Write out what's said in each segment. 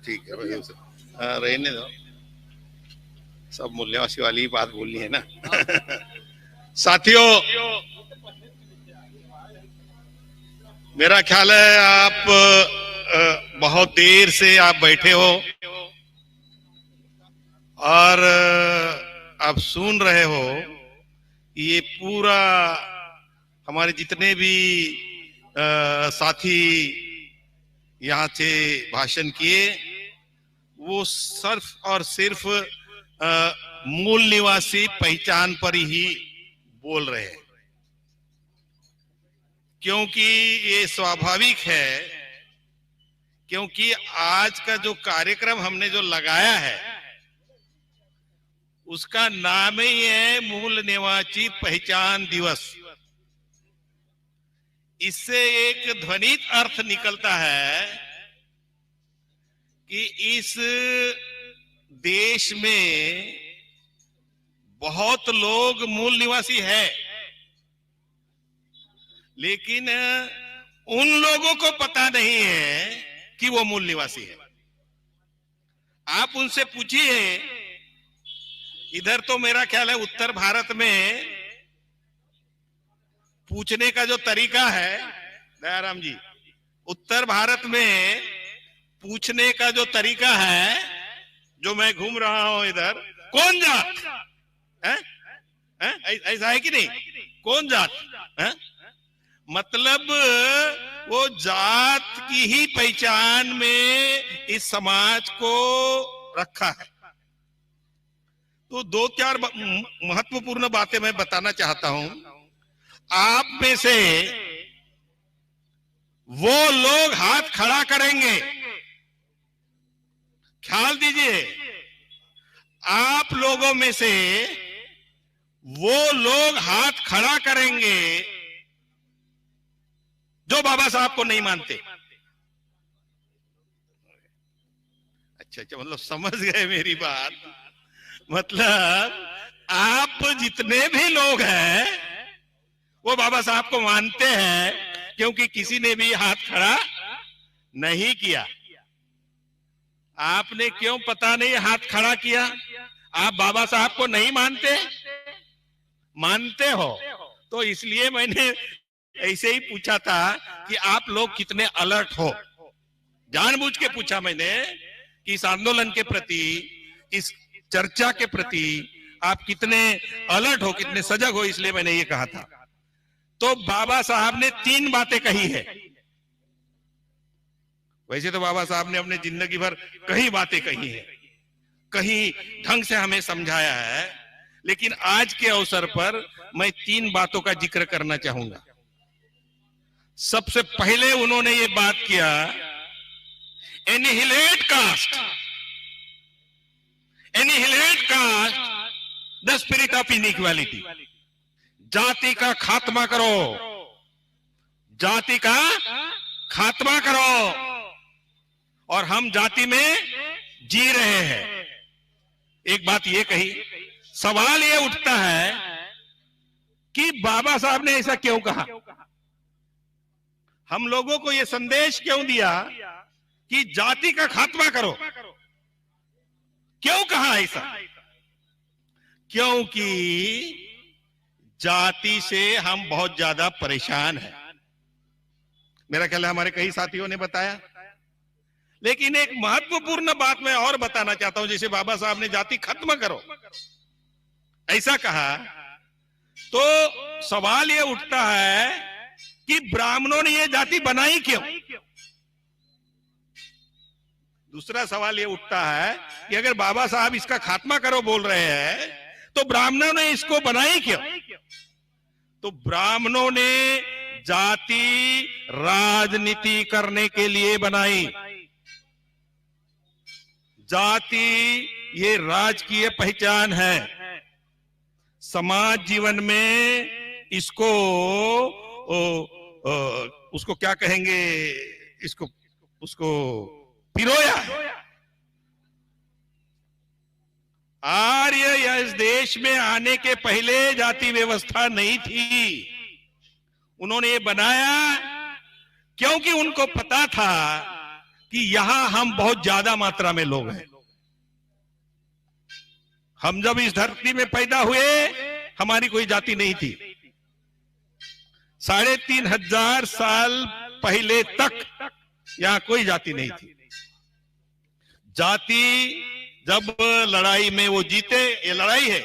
ठीक है भाई, रहने दो, सब मूल्यवासी वाली ही बात बोलनी है ना। साथियों, मेरा ख्याल है आप बहुत देर से आप बैठे हो और आप सुन रहे हो। ये पूरा हमारे जितने भी साथी यहाँ से भाषण किए, वो सिर्फ और सिर्फ मूल निवासी पहचान पर ही बोल रहे हैं, क्योंकि ये स्वाभाविक है, क्योंकि आज का जो कार्यक्रम हमने जो लगाया है उसका नाम ही है मूल निवासी पहचान दिवस। इससे एक ध्वनित अर्थ निकलता है कि इस देश में बहुत लोग मूल निवासी है, लेकिन उन लोगों को पता नहीं है कि वो मूल निवासी है। आप उनसे पूछिए, इधर तो मेरा ख्याल है उत्तर भारत में पूछने का जो तरीका है, दयाराम जी, उत्तर भारत में पूछने का जो तरीका है, जो मैं घूम रहा हूं इधर, कौन जात है? ऐसा है कि नहीं? कौन जात है? मतलब वो जात की ही पहचान में इस समाज को रखा है। तो दो चार महत्वपूर्ण बातें मैं बताना चाहता हूं। आप में से वो लोग हाथ खड़ा करेंगे, ख्याल दीजिए, आप लोगों में से वो लोग हाथ खड़ा करेंगे जो बाबा साहब को नहीं मानते। अच्छा, मतलब समझ गए मेरी बात। मतलब आप जितने भी लोग हैं वो बाबा साहब को मानते हैं, क्योंकि किसी ने भी हाथ खड़ा नहीं किया। आपने क्यों पता नहीं हाथ खड़ा किया? आप बाबा साहब को नहीं मानते? मानते हो तो इसलिए मैंने ऐसे ही पूछा था कि आप लोग कितने अलर्ट हो। जानबूझ के पूछा मैंने कि इस आंदोलन के प्रति, इस चर्चा के प्रति आप कितने अलर्ट हो, कितने सजग हो, इसलिए मैंने ये कहा था। तो बाबा साहब ने 3 बातें कही है। वैसे तो बाबा साहब ने अपने जिंदगी भर कई बातें कही है, कहीं ढंग से हमें समझाया है, लेकिन आज के अवसर पर मैं 3 बातों का जिक्र करना चाहूंगा। सबसे पहले उन्होंने ये बात किया, annihilate caste, annihilate caste the spirit of inequality. जाति का खात्मा करो, जाति का खात्मा करो। और हम जाति में जी रहे हैं। एक बात ये कही। सवाल ये उठता है कि बाबा साहब ने ऐसा क्यों कहा, हम लोगों को ये संदेश क्यों दिया कि जाति का खात्मा करो? क्यों कहा ऐसा? क्योंकि जाति से हम बहुत ज्यादा परेशान हैं। मेरा ख्याल है हमारे कई साथियों ने बताया। लेकिन एक महत्वपूर्ण बात मैं और बताना चाहता हूं। जैसे बाबा साहब ने जाति खत्म करो ऐसा कहा, तो सवाल ये उठता है कि ब्राह्मणों ने ये जाति बनाई क्यों? दूसरा सवाल ये उठता है कि अगर बाबा साहब इसका खात्मा करो बोल रहे हैं, तो ब्राह्मणों ने इसको बनाई क्यों? तो ब्राह्मणों ने जाति राजनीति करने के लिए बनाई। जाति ये राजकीय पहचान है। समाज जीवन में इसको उसको क्या कहेंगे, इसको उसको पिरोया। आर्य या इस देश में आने के पहले जाति व्यवस्था नहीं थी। उन्होंने ये बनाया क्योंकि उनको पता था कि यहां हम बहुत ज्यादा मात्रा में लोग हैं। हम जब इस धरती में पैदा हुए हमारी कोई जाति नहीं थी। 3,500 साल पहले तक यहां कोई जाति नहीं थी। जाति जब लड़ाई में वो जीते, ये लड़ाई है।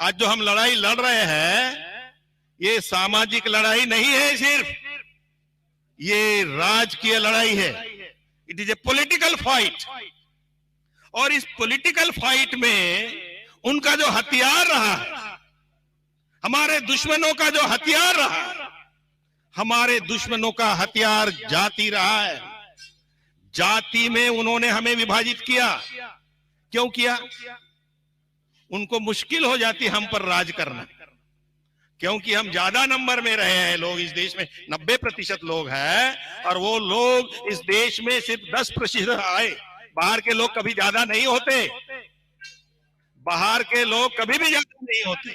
आज जो हम लड़ाई लड़ रहे हैं ये सामाजिक लड़ाई नहीं है, सिर्फ ये राजकीय लड़ाई है। It is a political fight. और इस पॉलिटिकल फाइट में उनका जो हथियार रहा है, हमारे दुश्मनों का जो हथियार रहा है, हमारे दुश्मनों का हथियार जाति रहा है। जाति में उन्होंने हमें विभाजित किया। क्यों किया? उनको मुश्किल हो जाती हम पर राज करना, क्योंकि हम ज्यादा नंबर में रहे हैं। लोग इस देश में 90% लोग हैं और वो लोग इस देश में सिर्फ 10% आए। बाहर के लोग कभी ज्यादा नहीं होते, बाहर के लोग कभी भी ज्यादा नहीं होते।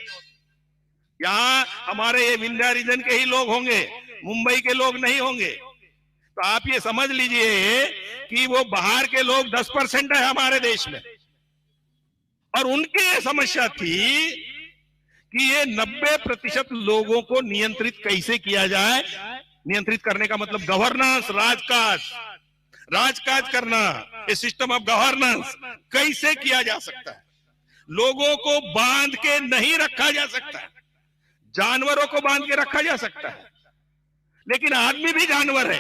यहाँ हमारे ये विंध्या रीजन के ही लोग होंगे, मुंबई के लोग नहीं होंगे। तो आप ये समझ लीजिए कि वो बाहर के लोग 10% है हमारे देश में। और उनकी ये समस्या थी कि ये 90% लोगों को नियंत्रित कैसे किया जाए। नियंत्रित करने का मतलब गवर्नेंस, राजकाज करना, ये सिस्टम ऑफ गवर्नेंस कैसे किया जा सकता है। लोगों को बांध के नहीं रखा जा सकता, जानवरों को बांध के रखा जा सकता है, लेकिन आदमी भी जानवर है,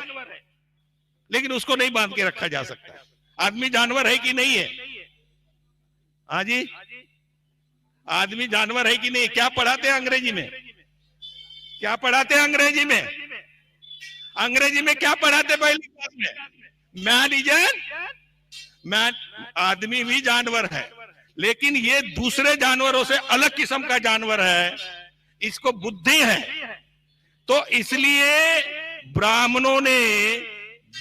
लेकिन उसको नहीं बांध के रखा जा सकता। आदमी जानवर है कि नहीं है? हाँ जी, आदमी जानवर है कि नहीं? क्या पढ़ाते हैं अंग्रेजी में? क्या पढ़ाते हैं अंग्रेजी में? अंग्रेजी में क्या पढ़ाते पहली क्लास में? Man is man. आदमी भी जानवर है, लेकिन ये दूसरे जानवरों से अलग किस्म का जानवर है, इसको बुद्धि है। तो इसलिए ब्राह्मणों ने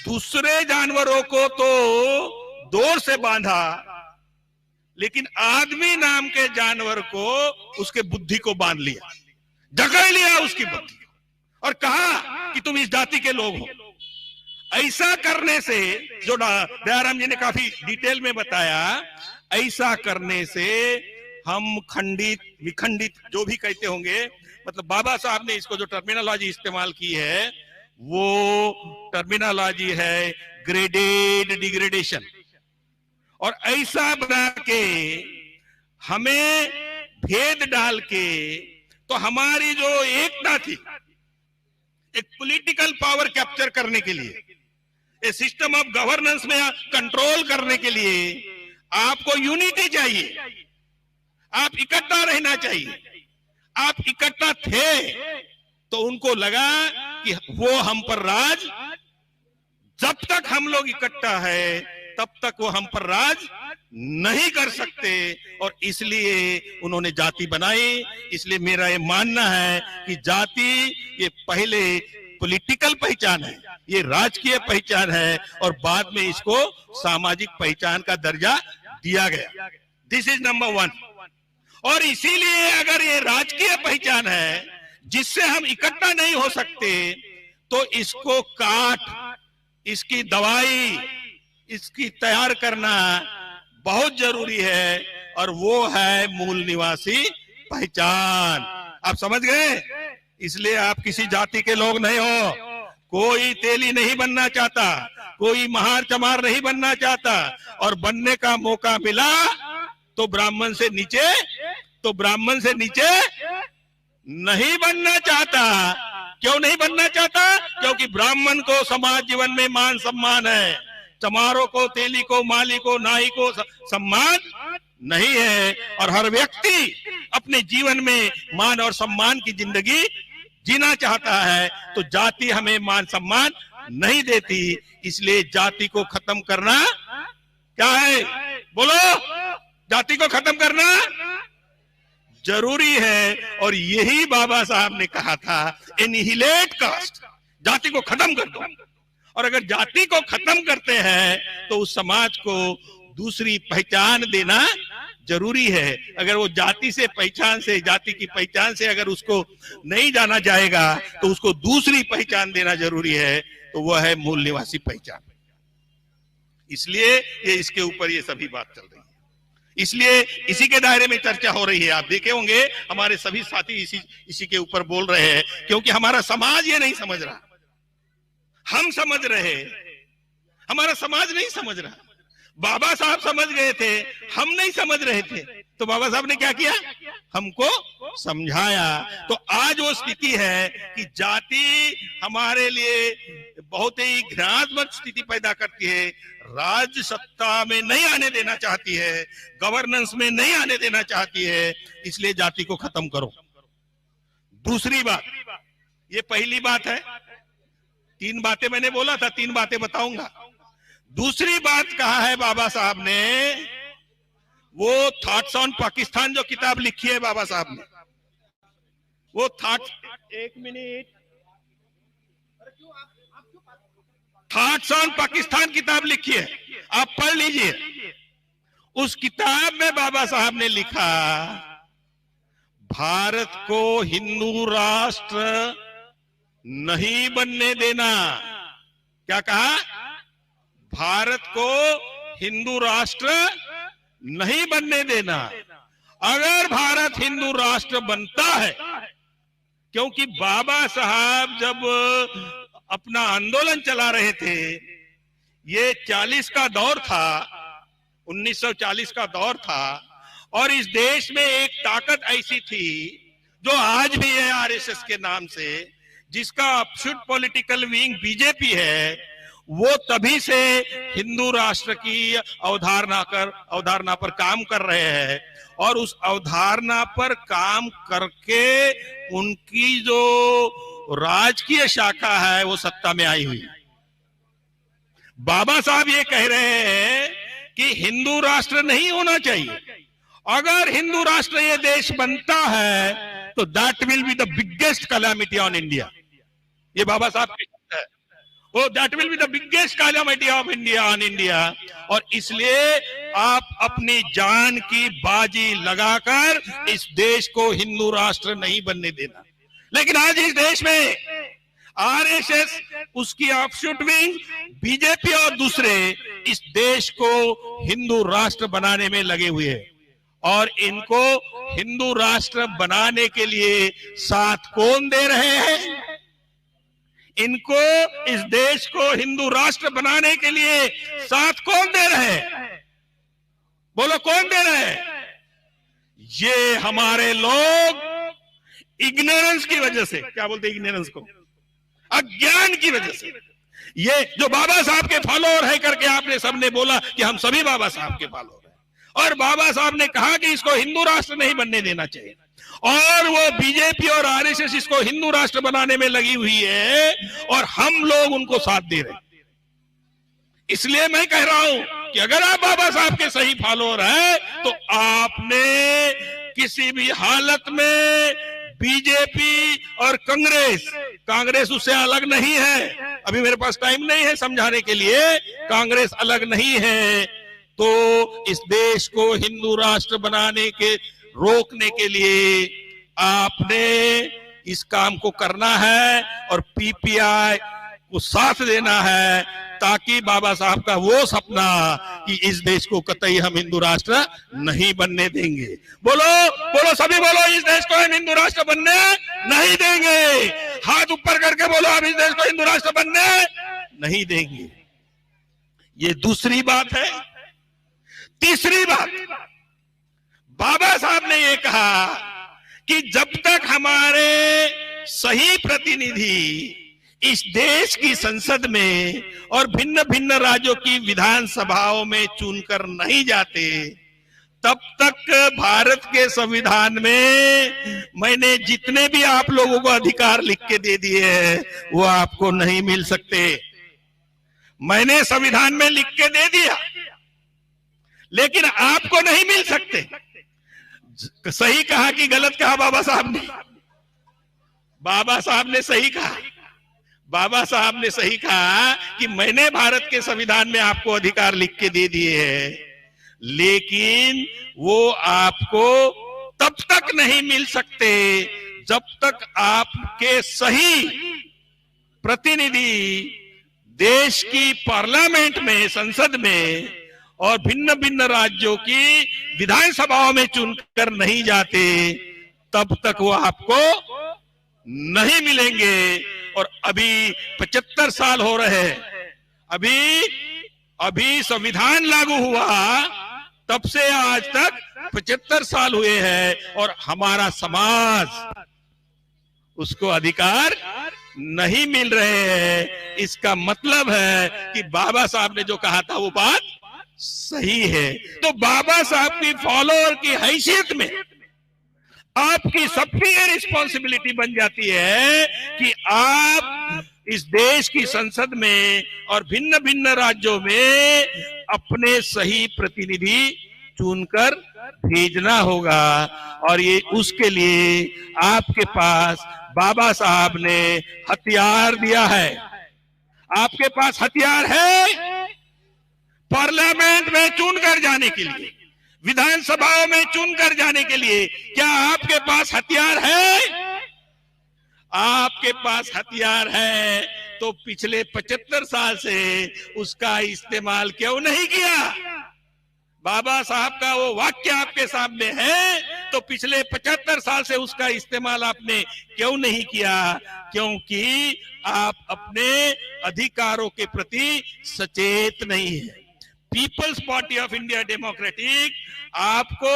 दूसरे जानवरों को तो डोर से बांधा, लेकिन आदमी नाम के जानवर को, उसके बुद्धि को बांध लिया, जकड़ लिया उसकी बुद्धि को और कहा कि तुम इस जाति के लोग हो। ऐसा करने से, जो दयाराम जी ने काफी डिटेल में बताया, ऐसा करने से हम खंडित विखंडित जो भी कहते होंगे, मतलब बाबा साहब ने इसको जो टर्मिनोलॉजी इस्तेमाल की है वो टर्मिनोलॉजी है ग्रेडेड डिग्रेडेशन। और ऐसा बना के हमें भेद डाल के, तो हमारी जो एकता थी, एक पॉलिटिकल पावर कैप्चर करने के लिए, एक सिस्टम ऑफ गवर्नेंस में कंट्रोल करने के लिए आपको यूनिटी चाहिए, आप इकट्ठा रहना चाहिए। आप इकट्ठा थे तो उनको लगा कि वो हम पर राज, जब तक हम लोग इकट्ठा है तब तक वो हम पर राज नहीं कर सकते, और इसलिए उन्होंने जाति बनाई। इसलिए मेरा ये मानना है कि जाति ये पहले पॉलिटिकल पहचान है, ये राजकीय पहचान है, और बाद में इसको सामाजिक पहचान का दर्जा दिया गया। This is number 1। और इसीलिए अगर ये राजकीय पहचान है जिससे हम इकट्ठा नहीं हो सकते, तो इसको काट, इसकी दवाई, इसकी तैयार करना बहुत जरूरी है, और वो है मूल निवासी पहचान। आप समझ गए? इसलिए आप किसी जाति के लोग नहीं हो। कोई तेली नहीं बनना चाहता, कोई महार चमार नहीं बनना चाहता, और बनने का मौका मिला तो ब्राह्मण से नीचे, तो ब्राह्मण से नीचे नहीं बनना चाहता। क्यों नहीं बनना चाहता? क्योंकि ब्राह्मण को समाज जीवन में मान सम्मान है, चमारों को, तेली को, माली को, नाई को सम्मान नहीं है। और हर व्यक्ति अपने जीवन में मान और सम्मान की जिंदगी जीना चाहता है, तो जाति हमें मान सम्मान नहीं देती। इसलिए जाति को खत्म करना क्या है? बोलो, जाति को खत्म करना जरूरी है। और यही बाबा साहब ने कहा था, एनिहिलेट कास्ट, जाति को खत्म कर दो। और अगर जाति को खत्म करते हैं तो उस समाज को दूसरी पहचान देना जरूरी है। अगर वो जाति से पहचान से, जाति की पहचान से अगर उसको नहीं जाना जाएगा तो उसको दूसरी पहचान देना जरूरी है, तो वह है मूल निवासी पहचान। इसलिए ये इसके ऊपर ये सभी बात चल रही है, इसलिए इसी के दायरे में चर्चा हो रही है। आप देखे होंगे हमारे सभी साथी इसी के ऊपर बोल रहे हैं, क्योंकि हमारा समाज ये नहीं समझ रहा। हम समझ रहे, हमारा समाज नहीं समझ रहा। बाबा साहब समझ गए थे, हम नहीं समझ रहे थे, तो बाबा साहब ने क्या किया, हमको समझाया। तो आज वो स्थिति है कि जाति हमारे लिए बहुत ही घृणात्मक स्थिति पैदा करती है, राज्य सत्ता में नहीं आने देना चाहती है, गवर्नेंस में नहीं आने देना चाहती है, इसलिए जाति को खत्म करो। दूसरी बात, ये पहली बात है, 3 बातें मैंने बोला था, 3 बातें बताऊंगा। दूसरी बात कहा है बाबा साहब ने, वो थॉट्स ऑन पाकिस्तान जो किताब लिखी है बाबा साहब ने, वो थॉट्स, एक मिनट, थॉट्स ऑन पाकिस्तान किताब लिखी है, आप पढ़ लीजिए। उस किताब में बाबा साहब ने लिखा, भारत को हिंदू राष्ट्र नहीं बनने देना। क्या कहा, भारत को हिंदू राष्ट्र नहीं बनने देना। अगर भारत हिंदू राष्ट्र बनता है, क्योंकि बाबा साहब जब अपना आंदोलन चला रहे थे, ये 40 का दौर था, 1940 का दौर था, और इस देश में एक ताकत ऐसी थी जो आज भी है आरएसएस के नाम से, जिसका अपशूट पॉलिटिकल विंग बीजेपी है। वो तभी से हिंदू राष्ट्र की अवधारणा पर काम कर रहे हैं, और उस अवधारणा पर काम करके उनकी जो राजकीय शाखा है वो सत्ता में आई हुई। बाबा साहब ये कह रहे हैं कि हिंदू राष्ट्र नहीं होना चाहिए। अगर हिंदू राष्ट्र ये देश बनता है तो that will be the biggest calamity on India. ये बाबा साहब के शब्द है, वो that will be the biggest calamity of India on India. और इसलिए आप अपनी जान की बाजी लगाकर इस देश को हिंदू राष्ट्र नहीं बनने देना। लेकिन आज इस देश में आरएसएस, उसकी ऑफशूट विंग, बीजेपी और दूसरे इस देश को हिंदू राष्ट्र बनाने में लगे हुए हैं, और इनको हिंदू राष्ट्र बनाने के लिए साथ कौन दे रहे हैं? इनको, इस देश को हिंदू राष्ट्र बनाने के लिए साथ कौन दे रहे हैं? बोलो, कौन दे रहे हैं? ये हमारे लोग इग्नोरेंस की वजह से, क्या बोलते हैं इग्नोरेंस को, अज्ञान की वजह से। ये जो बाबा साहब के फॉलोअर है करके आपने सबने बोला कि हम सभी बाबा साहब के फॉलोअर हैं, और बाबा साहब ने कहा कि इसको हिंदू राष्ट्र नहीं बनने देना चाहिए, और वो बीजेपी और आरएसएस इसको हिंदू राष्ट्र बनाने में लगी हुई है, और हम लोग उनको साथ दे रहे हैं। इसलिए मैं कह रहा हूं कि अगर आप बाबा साहब के सही फॉलोअर हैं तो आपने किसी भी हालत में बीजेपी और कांग्रेस उससे अलग नहीं है। अभी मेरे पास टाइम नहीं है समझाने के लिए, कांग्रेस अलग नहीं है। तो इस देश को हिंदू राष्ट्र बनाने के रोकने के लिए आपने इस काम को करना है, और पीपीआई को साथ देना है, ताकि बाबा साहब का वो सपना कि इस देश को कतई हम हिंदू राष्ट्र नहीं बनने देंगे। बोलो बोलो, सभी बोलो, इस देश को हम हिंदू राष्ट्र बनने नहीं देंगे। हाथ ऊपर करके बोलो, हम इस देश को हिंदू राष्ट्र बनने नहीं देंगे। ये दूसरी बात है। तीसरी बात, बाबा साहब ने ये कहा कि जब तक हमारे सही प्रतिनिधि इस देश की संसद में और भिन्न भिन्न राज्यों की विधानसभाओं में चुनकर नहीं जाते, तब तक भारत के संविधान में मैंने जितने भी आप लोगों को अधिकार लिख के दे दिए हैं वो आपको नहीं मिल सकते। मैंने संविधान में लिख के दे दिया, लेकिन आपको नहीं मिल सकते। सही कहा कि गलत कहा बाबा साहब ने? बाबा साहब ने सही कहा। बाबा साहब ने सही कहा कि मैंने भारत के संविधान में आपको अधिकार लिख के दे दिए हैं, लेकिन वो आपको तब तक नहीं मिल सकते जब तक आपके सही प्रतिनिधि देश की पार्लियामेंट में, संसद में और भिन्न भिन्न राज्यों की विधानसभाओं में चुनकर नहीं जाते, तब तक वो आपको नहीं मिलेंगे। और अभी 75 साल हो रहे हैं, अभी संविधान लागू हुआ तब से आज तक 75 साल हुए हैं और हमारा समाज उसको अधिकार नहीं मिल रहे हैं। इसका मतलब है कि बाबा साहब ने जो कहा था वो बात सही है। तो बाबा साहब की फॉलोअर की हैसियत में आपकी सबकी ये रिस्पॉन्सिबिलिटी बन जाती है कि आप इस देश की संसद में और भिन्न भिन्न राज्यों में अपने सही प्रतिनिधि चुनकर भेजना होगा। और ये उसके लिए आपके पास बाबा साहब ने हथियार दिया है। आपके पास हथियार है पार्लियामेंट में चुनकर जाने के लिए, विधानसभाओं में चुनकर जाने के लिए। क्या आपके पास हथियार है? आपके पास हथियार है तो पिछले 75 साल से उसका इस्तेमाल क्यों नहीं किया? बाबा साहब का वो वाक्य आपके सामने है तो पिछले 75 साल से उसका इस्तेमाल आपने क्यों नहीं किया? क्योंकि आप अपने अधिकारों के प्रति सचेत नहीं है। People's Party of India Democratic आपको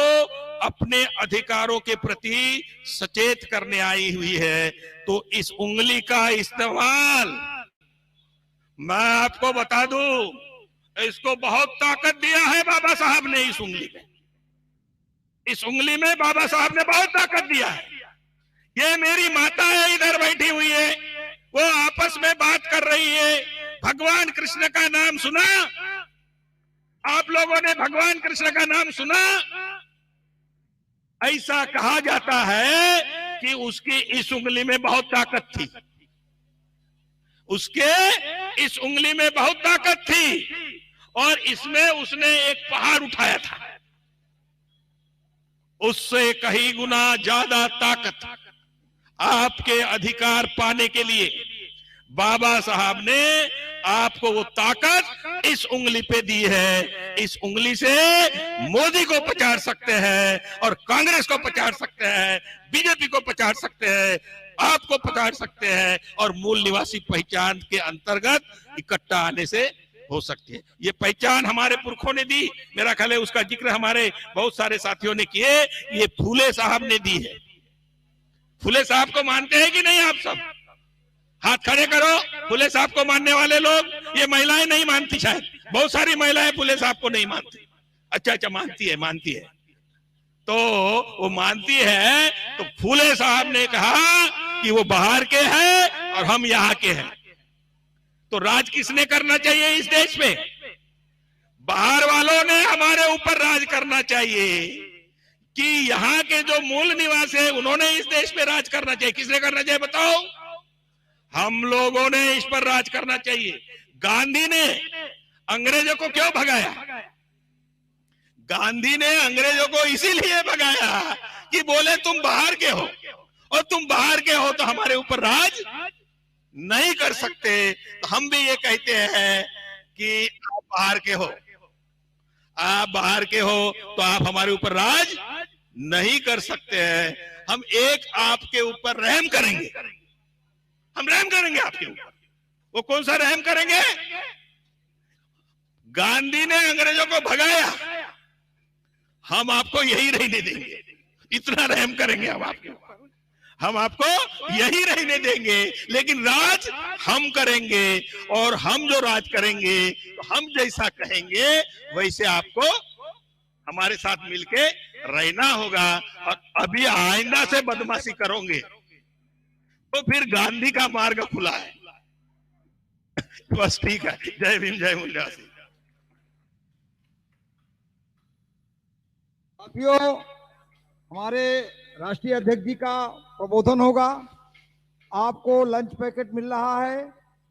अपने अधिकारों के प्रति सचेत करने आई हुई है। तो इस उंगली का इस्तेमाल, मैं आपको बता दूं, इसको बहुत ताकत दिया है बाबा साहब ने। इस उंगली में बाबा साहब ने बहुत ताकत दिया है। ये मेरी माता है, इधर बैठी हुई है, वो आपस में बात कर रही है। भगवान कृष्ण का नाम सुना? आप लोगों ने भगवान कृष्ण का नाम सुना? ऐसा कहा जाता है कि उसकी इस उंगली में बहुत ताकत थी, उसके इस उंगली में बहुत ताकत थी और इसमें उसने एक पहाड़ उठाया था। उससे कहीं गुना ज्यादा ताकत आपके अधिकार पाने के लिए बाबा साहब ने आपको वो ताकत इस उंगली पे दी है। इस उंगली से मोदी को पछाड़ सकते हैं और कांग्रेस को पछाड़ सकते हैं, बीजेपी को पछाड़ सकते हैं, आपको पछाड़ सकते हैं और मूल निवासी पहचान के अंतर्गत इकट्ठा आने से हो सकती है। ये पहचान हमारे पुरखों ने दी, मेरा ख्याल है उसका जिक्र हमारे बहुत सारे साथियों ने किए। ये फूले साहब ने दी है। फूले साहब को मानते हैं कि नहीं आप सब? हाथ खड़े करो फूले साहब को मानने वाले लोग। ये महिलाएं नहीं मानती, शायद बहुत सारी महिलाएं फूले साहब को नहीं मानती। अच्छा, मानती है। तो वो मानती है। तो फूले साहब ने कहा कि वो बाहर के हैं और हम यहाँ के हैं। तो राज किसने करना चाहिए इस देश में? बाहर वालों ने हमारे ऊपर राज करना चाहिए कि यहाँ के जो मूल निवासी है उन्होंने इस देश में राज करना चाहिए? किसने करना चाहिए बताओ? हम लोगों ने इस पर राज करना चाहिए। गांधी ने अंग्रेजों को क्यों भगाया? गांधी ने अंग्रेजों को इसीलिए भगाया कि बोले तुम बाहर के हो और तुम बाहर के हो तो हमारे ऊपर राज नहीं कर सकते। तो हम भी ये कहते हैं कि आप बाहर के हो, आप बाहर के हो तो आप हमारे ऊपर राज नहीं कर सकते हैं। हम एक आपके ऊपर रहम करेंगे, हम रहम करेंगे आपके ऊपर। वो कौन सा रहम करेंगे? गांधी ने अंग्रेजों को भगाया, हम आपको यही रहने देंगे। इतना रहम करेंगे हम आपके ऊपर, हम आपको यही रहने देंगे। लेकिन राज हम करेंगे और हम जो राज करेंगे तो हम जैसा कहेंगे वैसे आपको हमारे साथ मिलके रहना होगा। और अभी आइंदा से बदमाशी करोगे तो फिर गांधी का मार्ग खुला है। बस ठीक है। जय भीम, जय मूल्यासी। साथियों, हमारे राष्ट्रीय अध्यक्ष जी का प्रबोधन होगा। आपको लंच पैकेट मिल रहा है,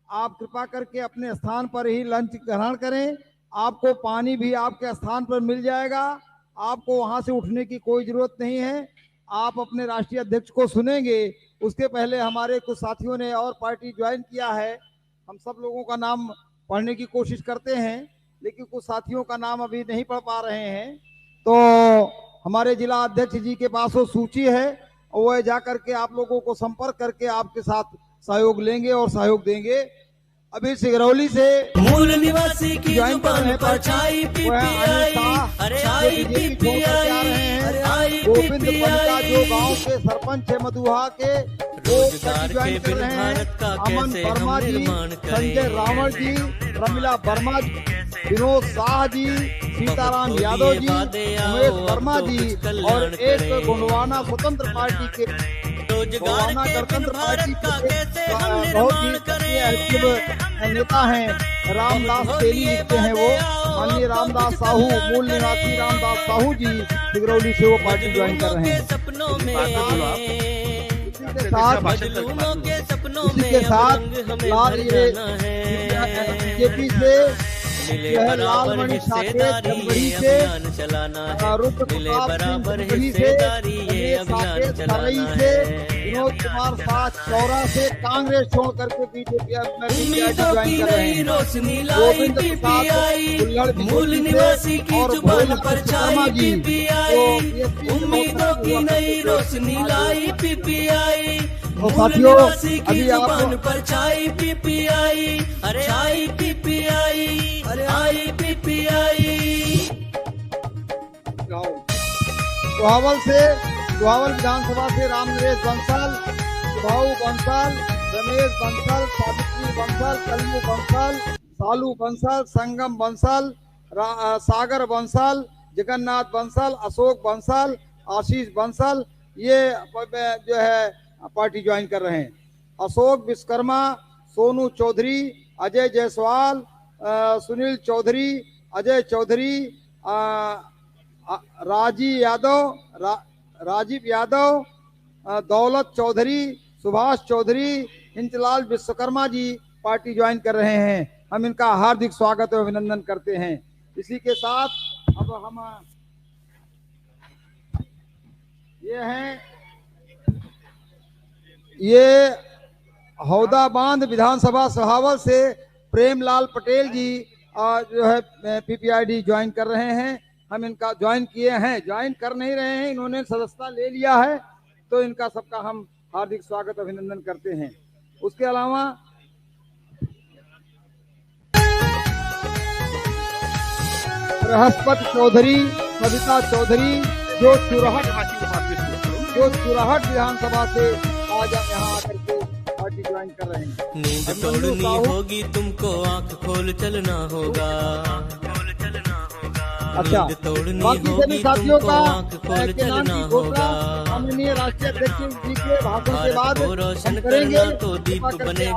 आप कृपा करके अपने स्थान पर ही लंच ग्रहण करें। आपको पानी भी आपके स्थान पर मिल जाएगा, आपको वहां से उठने की कोई जरूरत नहीं है। आप अपने राष्ट्रीय अध्यक्ष को सुनेंगे। उसके पहले हमारे कुछ साथियों ने और पार्टी ज्वाइन किया है, हम सब लोगों का नाम पढ़ने की कोशिश करते हैं, लेकिन कुछ साथियों का नाम अभी नहीं पढ़ पा रहे हैं। तो हमारे जिला अध्यक्ष जी के पास वो सूची है, वो जा करके आप लोगों को संपर्क करके आपके साथ सहयोग लेंगे और सहयोग देंगे। अभी सिगरौली से मूल निवासी की ज्वाइन कर रहे जुबान हैं पर छाई पीपीआई, अरे आई पीपीआई, गोविंद पनिका जो गांव के सरपंच है मधुहा के, वो रोजगार के ज्वाइन कर बिन रहे हैं। भारत का अमन कैसे वर्मा हम जी, निर्माण संजय करें। रावण जी, रमीला वर्मा जी, विनोद शाह जी, सीताराम बहुत यादव जी, वादे आओ, उमेश अब वर्मा तो जी कुछ कल्याण और एक करें। गोंडवाना स्वतंत्र पार्टी के रोजगार गोंडवाना के बिन गणतंत्र भारत पार्टी का के कैसे हम बहुत ही निर्माण सक्रिय करें। एक्टिव नेता हैं, रामदास तेली लिखते हैं वो, माननीय रामदास साहू, मूल निवासी रामदास साहू जी सिगरौली से वो पार्टी ज्वाइन कर रहे हैं। सपनों में इसी के साथ मजलूमों के सपनों इसी में के साथ अब हमें लाल भर ये जाना है। बीजेपी से मिले जो है बराबर लालमणि साकेत हिस्सेदारी जनवरी ये से, अभियान चलाना है। रुद्र मिले प्रताप सिंह बराबर जनवरी से, हिस्सेदारी ये रमेश अभियान साकेत सरई चलाना से, है। विनोद कुमार शाह चौरा से कांग्रेस छोड़ करके बीजेपी उम्मीदों ज्वाइन की कर रहे नई हैं। रोशनी लाई गोविंद पीपीआई, प्रसाद मूल निवासी की और जुबान भोला पर छाई शर्मा जी, पीपीआई, जो PSP में उम्मीदों की हुआ नई करते थे। रोशनी लाई पीपीआई, और मूल साथियों, निवासी की अभी आप- जुबान पर छाई पीपीआई, अरे आई पीपीआई, अरे आई पीपीआई। सुहावल विधानसभा से राम नरेश बंसल, भाऊ बंसल, रमेश बंसल, सावित्री बंसल, कल्लू बंसल, सालू बंसल, संगम बंसल, सागर बंसल, जगन्नाथ बंसल, अशोक बंसल, आशीष बंसल, ये जो है पार्टी ज्वाइन कर रहे हैं। अशोक विश्वकर्मा, सोनू चौधरी, अजय जायसवाल, सुनील चौधरी, अजय चौधरी, राजीव यादव, दौलत चौधरी, सुभाष चौधरी, इंचलाल विश्वकर्मा जी पार्टी ज्वाइन कर रहे हैं। हम इनका हार्दिक स्वागत और अभिनंदन करते हैं। इसी के साथ अब हम ये हौदा बांध विधानसभा सुहावल से प्रेमलाल पटेल जी जो है पीपीआईडी ज्वाइन कर रहे हैं। हम इनका ज्वाइन किए हैं, ज्वाइन कर नहीं रहे हैं, इन्होंने सदस्यता ले लिया है, तो इनका सबका हम हार्दिक स्वागत अभिनंदन करते हैं। उसके अलावा बृहस्पति चौधरी, सविता चौधरी जो चुराहट विधानसभा से आज यहाँ आकर के पार्टी ज्वाइन कर रहे हैं। नींद तोड़नी होगी तुमको, आंख खोल चलना होगा। अच्छा, नींद तोड़नी बाकी सभी होगी साथियों तुमको, का आंख खोल के नाम चलना की घोषणा होगा। माननीय राष्ट्रीय अध्यक्ष जी के भाषण के भारत बाद को रोशन हम करेंगे। करना तो दीप कृपा करके बनेगा